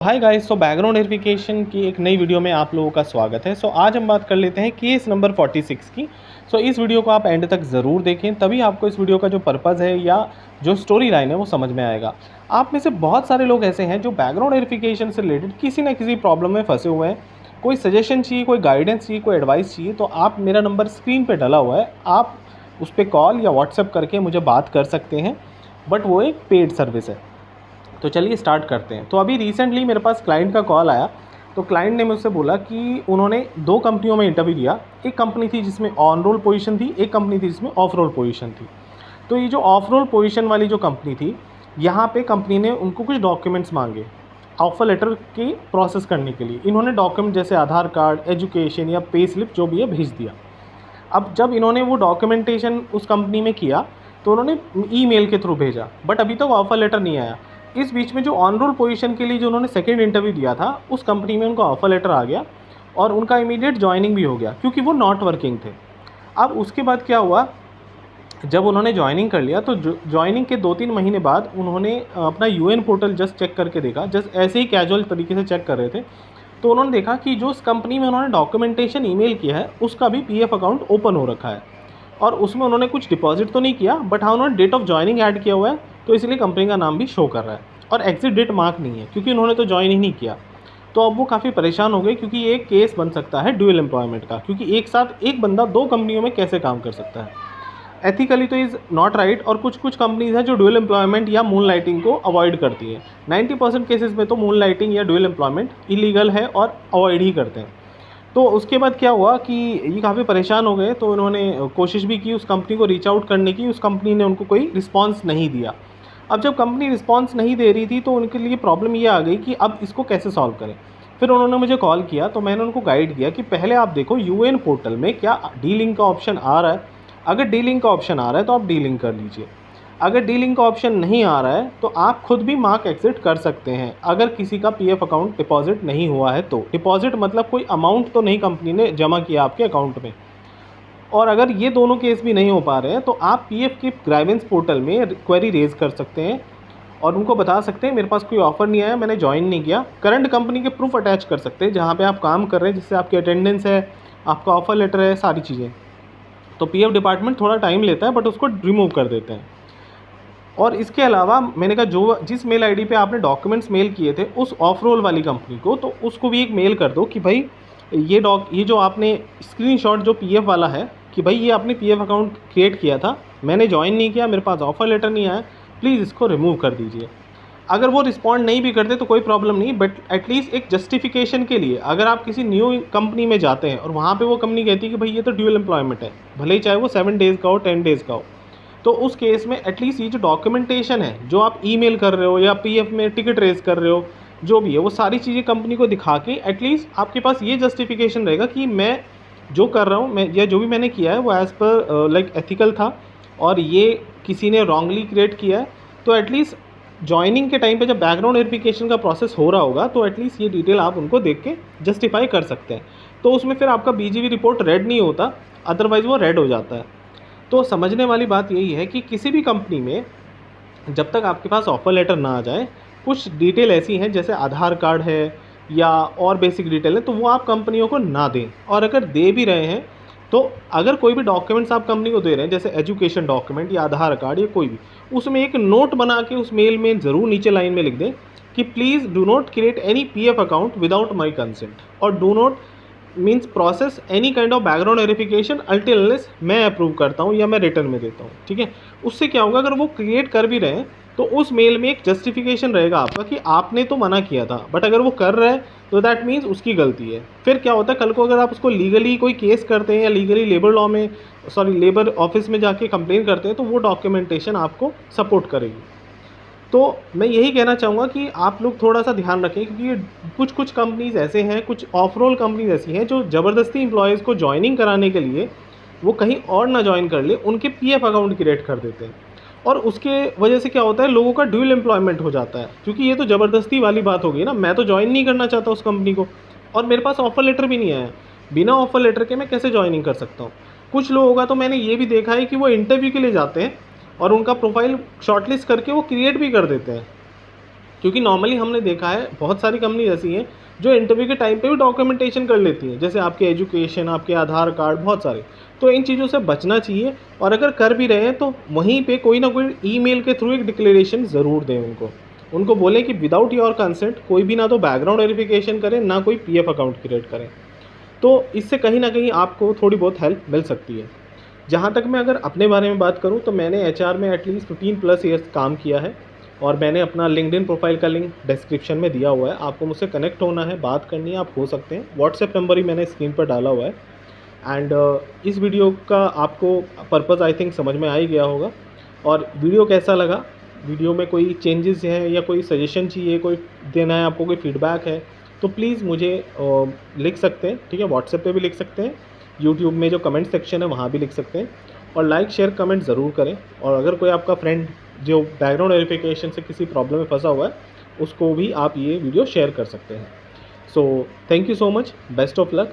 Hi guys, background verification की एक नई वीडियो में आप लोगों का स्वागत है। आज हम बात कर लेते हैं केस नंबर 46 की। इस वीडियो को आप एंड तक ज़रूर देखें, तभी आपको इस वीडियो का जो पर्पज़ है या जो स्टोरी लाइन है वो समझ में आएगा। आप में से बहुत सारे लोग ऐसे हैं जो बैकग्राउंड वेरिफिकेशन से रिलेटेड किसी न किसी प्रॉब्लम में फंसे हुए हैं। कोई सजेशन चाहिए, कोई गाइडेंस चाहिए, कोई एडवाइस चाहिए, तो आप मेरा नंबर स्क्रीन पर डला हुआ है, आप उस पर कॉल या व्हाट्सएप करके मुझे बात कर सकते हैं। बट वो एक पेड सर्विस है। तो चलिए स्टार्ट करते हैं। तो अभी रिसेंटली मेरे पास क्लाइंट का कॉल आया। तो क्लाइंट ने मुझसे बोला कि उन्होंने 2 कंपनियों में इंटरव्यू दिया। एक कंपनी थी जिसमें ऑन रोल पोजीशन थी, एक कंपनी थी जिसमें ऑफ रोल पोजीशन थी। तो ये जो ऑफ रोल पोजीशन वाली जो कंपनी थी, यहाँ पे कंपनी ने उनको कुछ डॉक्यूमेंट्स मांगे ऑफर लेटर की प्रोसेस करने के लिए। इन्होंने डॉक्यूमेंट जैसे आधार कार्ड, एजुकेशन या पे स्लिप जो भी है भेज दिया। अब जब इन्होंने वो डॉक्यूमेंटेशन उस कंपनी में किया तो उन्होंने ईमेल के थ्रू भेजा, बट अभी तक ऑफर लेटर नहीं आया। इस बीच में जो ऑन रोल पोजीशन के लिए जो उन्होंने सेकंड इंटरव्यू दिया था, उस कंपनी में उनका ऑफर लेटर आ गया और उनका इमीडिएट ज्वाइनिंग भी हो गया, क्योंकि वो नॉट वर्किंग थे। अब उसके बाद क्या हुआ, जब उन्होंने ज्वाइनिंग कर लिया तो ज्वाइनिंग के 2-3 महीने बाद उन्होंने अपना यूएन पोर्टल जस्ट चेक करके देखा, जस्ट ऐसे ही कैजुअल तरीके से चेक कर रहे थे। तो उन्होंने देखा कि जो उस कंपनी में उन्होंने डॉक्यूमेंटेशन ईमेल किया है, उसका भी पीएफ अकाउंट ओपन हो रखा है और उसमें उन्होंने कुछ डिपॉजिट तो नहीं किया, बट हाँ उन्होंने डेट ऑफ ज्वाइनिंग ऐड किया हुआ है, तो इसलिए कंपनी का नाम भी शो कर रहा है और एग्जिट डेट मार्क नहीं है, क्योंकि उन्होंने तो ज्वाइन ही नहीं किया। तो अब वो काफ़ी परेशान हो गए, क्योंकि ये एक केस बन सकता है ड्यूअल एम्प्लॉयमेंट का, क्योंकि एक साथ एक बंदा 2 कंपनियों में कैसे काम कर सकता है। एथिकली तो इज़ नॉट राइट, और कुछ कुछ कंपनीज़ हैं जो ड्यूअल एम्प्लॉयमेंट या मून लाइटिंग को अवॉइड करती है। 90% केसेस में तो मून लाइटिंग या ड्यूअल एम्प्लॉयमेंट इलीगल है और अवॉइड ही करते हैं। तो उसके बाद क्या हुआ कि ये काफ़ी परेशान हो गए, तो उन्होंने कोशिश भी की उस कंपनी को रीच आउट करने की, उस कंपनी ने उनको कोई रिस्पॉन्स नहीं दिया। अब जब कंपनी रिस्पॉन्स नहीं दे रही थी तो उनके लिए प्रॉब्लम ये आ गई कि अब इसको कैसे सॉल्व करें। फिर उन्होंने मुझे कॉल किया, तो मैंने उनको गाइड किया कि पहले आप देखो यूएन पोर्टल में क्या डी लिंक का ऑप्शन आ रहा है। अगर डी लिंक का ऑप्शन आ रहा है तो आप डी लिंक कर लीजिए। अगर डी लिंक का ऑप्शन नहीं आ रहा है तो आप खुद भी मार्क एग्जिट कर सकते हैं, अगर किसी का पीएफ अकाउंट डिपॉजिट नहीं हुआ है तो। डिपॉजिट मतलब कोई अमाउंट तो नहीं कंपनी ने जमा किया आपके अकाउंट में। और अगर ये दोनों केस भी नहीं हो पा रहे हैं तो आप पीएफ के ग्राइवेंस पोर्टल में क्वेरी रेज कर सकते हैं और उनको बता सकते हैं मेरे पास कोई ऑफर नहीं आया, मैंने ज्वाइन नहीं किया। करंट कंपनी के प्रूफ अटैच कर सकते हैं जहाँ पे आप काम कर रहे हैं, जिससे आपकी अटेंडेंस है, आपका ऑफर लेटर है, सारी चीज़ें। तो पीएफ डिपार्टमेंट थोड़ा टाइम लेता है, बट उसको रिमूव कर देते हैं। और इसके अलावा मैंने कहा जो जिस मेल आईडी पे आपने डॉक्यूमेंट्स मेल किए थे उस ऑफ रोल वाली कंपनी को, तो उसको भी एक मेल कर दो कि भाई ये जो आपने स्क्रीनशॉट जो पीएफ वाला है, कि भाई ये आपने पीएफ अकाउंट क्रिएट किया था, मैंने ज्वाइन नहीं किया, मेरे पास ऑफर लेटर नहीं आया, प्लीज़ इसको रिमूव कर दीजिए। अगर वो रिस्पॉन्ड नहीं भी करते तो कोई प्रॉब्लम नहीं, बट एटलीस्ट एक जस्टिफिकेशन के लिए अगर आप किसी न्यू कंपनी में जाते हैं और वहाँ पे वो कंपनी कहती है कि भाई ये तो ड्यूअल एम्प्लॉयमेंट है, भले ही चाहे वो 7 डेज़ का हो, 10 डेज़ का हो, तो उस केस में एटलीस्ट ये जो डॉक्यूमेंटेशन है जो आप ईमेल कर रहे हो या पीएफ में टिकट रेज कर रहे हो, जो भी है वो सारी चीज़ें कंपनी को दिखा के एटलीस्ट आपके पास ये जस्टिफिकेशन रहेगा कि मैं जो कर रहा हूँ, मैं या जो भी मैंने किया है वो एज़ पर लाइक एथिकल था और ये किसी ने रॉन्गली क्रिएट किया है। तो एटलीस्ट जॉइनिंग के टाइम पे जब बैकग्राउंड वेरिफिकेशन का प्रोसेस हो रहा होगा तो एटलीस्ट ये डिटेल आप उनको देख के जस्टिफाई कर सकते हैं। तो उसमें फिर आपका बीजीवी रिपोर्ट रेड नहीं होता, अदरवाइज़ वो रेड हो जाता है। तो समझने वाली बात यही है कि किसी भी कंपनी में जब तक आपके पास ऑफ़र लेटर ना आ जाए, कुछ डिटेल ऐसी हैं जैसे आधार कार्ड है या और बेसिक डिटेल है, तो वो आप कंपनियों को ना दें। और अगर दे भी रहे हैं तो अगर कोई भी डॉक्यूमेंट्स आप कंपनी को दे रहे हैं, जैसे एजुकेशन डॉक्यूमेंट या आधार कार्ड या कोई भी, उसमें एक नोट बना के उस मेल में ज़रूर नीचे लाइन में लिख दें कि please do not create any PF account without my consent, और do not means process any kind of background verification until unless मैं अप्रूव करता हूँ या मैं रिटर्न में देता हूँ। ठीक है, उससे क्या होगा, अगर वो क्रिएट कर भी रहे हैं तो उस मेल में एक जस्टिफिकेशन रहेगा आपका कि आपने तो मना किया था, बट अगर वो कर रहे हैं तो दैट मीन्स उसकी गलती है। फिर क्या होता है, कल को अगर आप उसको लीगली कोई केस करते हैं या लीगली लेबर लॉ में लेबर ऑफिस में जाके कंप्लेन करते हैं, तो वो डॉक्यूमेंटेशन आपको सपोर्ट करेगी। तो मैं यही कहना चाहूँगा कि आप लोग थोड़ा सा ध्यान रखें, क्योंकि कुछ कुछ कंपनीज़ ऐसे हैं, कुछ ऑफ रोल कंपनीज़ ऐसी हैं जो ज़बरदस्ती एम्प्लॉयज़ को जॉइनिंग कराने के लिए वो कहीं और ना जॉइन कर ले, उनके पीएफ अकाउंट क्रिएट कर देते हैं। और उसके वजह से क्या होता है, लोगों का ड्यूल एम्प्लॉयमेंट हो जाता है, क्योंकि ये तो ज़बरदस्ती वाली बात हो गई ना। मैं तो जॉइन नहीं करना चाहता उस कंपनी को और मेरे पास ऑफ़र लेटर भी नहीं आया, बिना ऑफ़र लेटर के मैं कैसे जॉइनिंग कर सकता हूँ। कुछ लोगों का तो मैंने ये भी देखा है कि वो इंटरव्यू के लिए जाते हैं और उनका प्रोफाइल शॉर्टलिस्ट करके वो क्रिएट भी कर देते हैं, क्योंकि नॉर्मली हमने देखा है बहुत सारी कंपनी ऐसी हैं जो इंटरव्यू के टाइम पे भी डॉक्यूमेंटेशन कर लेती हैं, जैसे आपके एजुकेशन, आपके आधार कार्ड, बहुत सारे। तो इन चीज़ों से बचना चाहिए, और अगर कर भी रहे हैं तो वहीं पे कोई ना कोई ईमेल के थ्रू एक डिक्लेरेशन ज़रूर दें उनको बोलें कि विदाउट योर कंसेंट कोई भी ना तो बैकग्राउंड वेरिफिकेशन करें, ना कोई पीएफ अकाउंट क्रिएट करें। तो इससे कहीं ना कहीं आपको थोड़ी बहुत हेल्प मिल सकती है। जहाँ तक मैं अगर अपने बारे में बात करूँ तो मैंने एचआर में एटलीस्ट 15+ ईयर्स काम किया है, और मैंने अपना लिंक्डइन प्रोफाइल का लिंक डिस्क्रिप्शन में दिया हुआ है। आपको मुझसे कनेक्ट होना है, बात करनी है, आप हो सकते हैं। व्हाट्सएप नंबर ही मैंने स्क्रीन पर डाला हुआ है। एंड इस वीडियो का आपको पर्पज़ आई थिंक समझ में आ ही गया होगा। और वीडियो कैसा लगा, वीडियो में कोई चेंजेस हैं या कोई सजेशन चाहिए, कोई देना है आपको, कोई फीडबैक है, तो प्लीज़ मुझे लिख सकते हैं, ठीक है। व्हाट्सएप पे भी लिख सकते हैं, यूट्यूब में जो कमेंट सेक्शन है वहाँ भी लिख सकते हैं, और लाइक शेयर कमेंट ज़रूर करें। और अगर कोई आपका फ्रेंड जो बैकग्राउंड वेरिफिकेशन से किसी प्रॉब्लम में फंसा हुआ है, उसको भी आप ये वीडियो शेयर कर सकते हैं। So thank you so much, best of luck.